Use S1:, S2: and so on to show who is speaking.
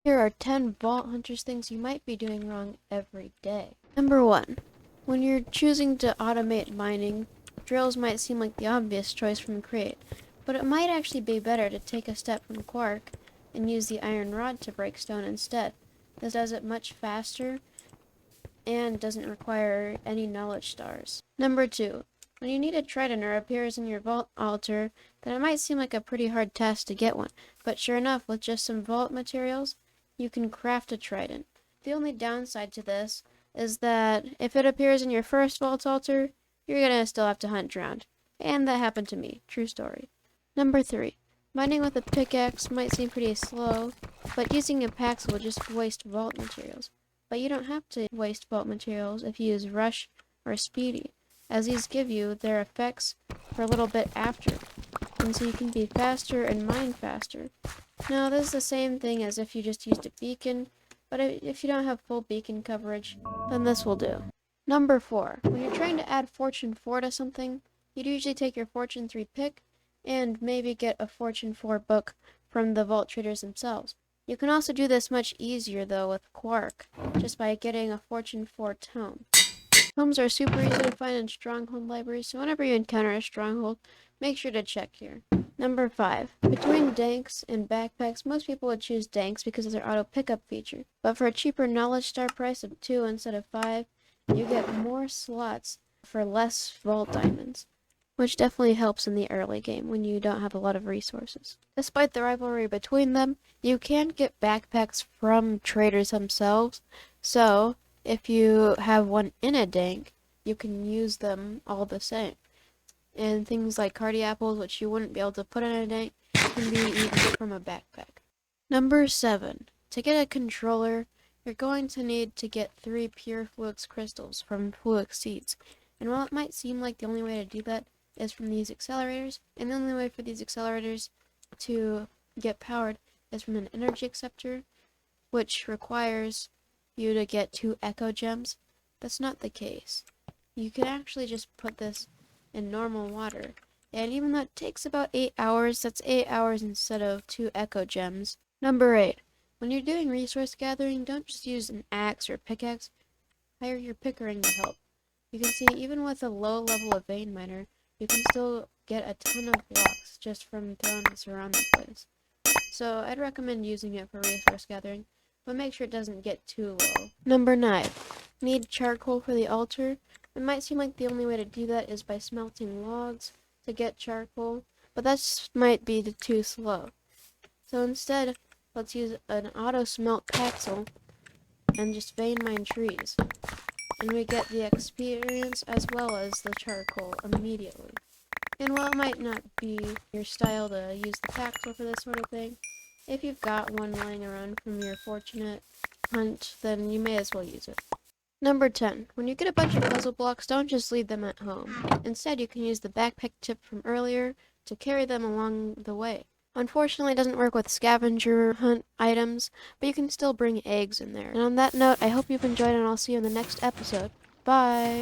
S1: Here are 10 Vault Hunters things you might be doing wrong every day. Number 1. When you're choosing to automate mining, drills might seem like the obvious choice from Create, but it might actually be better to take a step from Quark and use the iron rod to break stone instead. This does it much faster and doesn't require any knowledge stars. Number 2. When you need a trident or appears in your vault altar, then it might seem like a pretty hard task to get one, but sure enough, with just some vault materials, you can craft a trident. The only downside to this is that if it appears in your first vault altar, you're gonna still have to hunt around. And that happened to me. True story. Number 3. Mining with a pickaxe might seem pretty slow, but using a pickaxe will just waste vault materials. But you don't have to waste vault materials if you use Rush or Speedy, as these give you their effects for a little bit after, and so you can be faster and mine faster. Now, this is the same thing as if you just used a beacon, but if you don't have full beacon coverage, then this will do. Number 4. When you're trying to add Fortune 4 to something, you'd usually take your Fortune 3 pick and maybe get a Fortune 4 book from the Vault Traders themselves. You can also do this much easier though with Quark, just by getting a Fortune 4 tome. Tomes are super easy to find in Stronghold libraries, so whenever you encounter a Stronghold, make sure to check here. Number 5. Between danks and backpacks, most people would choose danks because of their auto pickup feature. But for a cheaper knowledge star price of 2 instead of 5, you get more slots for less vault diamonds, which definitely helps in the early game when you don't have a lot of resources. Despite the rivalry between them, you can get backpacks from traders themselves, so if you have one in a dank, you can use them all the same. And things like cardi apples, which you wouldn't be able to put in a dank, can be eaten from a backpack. Number 7. To get a controller, you're going to need to get 3 pure Fluix crystals from Fluix seeds. And while it might seem like the only way to do that is from these accelerators, and the only way for these accelerators to get powered is from an energy acceptor, which requires you to get 2 echo gems, that's not the case. You can actually just put this in normal water, and even though it takes about 8 hours, that's 8 hours instead of 2 echo gems. Number 8. When you're doing resource gathering, don't just use an axe or a pickaxe, hire your pickering to help. You can see even with a low level of vein miner, you can still get a ton of blocks just from throwing this around the place. So I'd recommend using it for resource gathering, but make sure it doesn't get too low. Number 9. Need charcoal for the altar. It might seem like the only way to do that is by smelting logs to get charcoal, but that might be too slow. So instead, let's use an auto smelt paxel and just vein mine trees. And we get the experience as well as the charcoal immediately. And while it might not be your style to use the paxel for this sort of thing, if you've got one lying around from your fortunate hunt, then you may as well use it. Number 10. When you get a bunch of puzzle blocks, don't just leave them at home. Instead, you can use the backpack tip from earlier to carry them along the way. Unfortunately, it doesn't work with scavenger hunt items, but you can still bring eggs in there. And on that note, I hope you've enjoyed, and I'll see you in the next episode. Bye!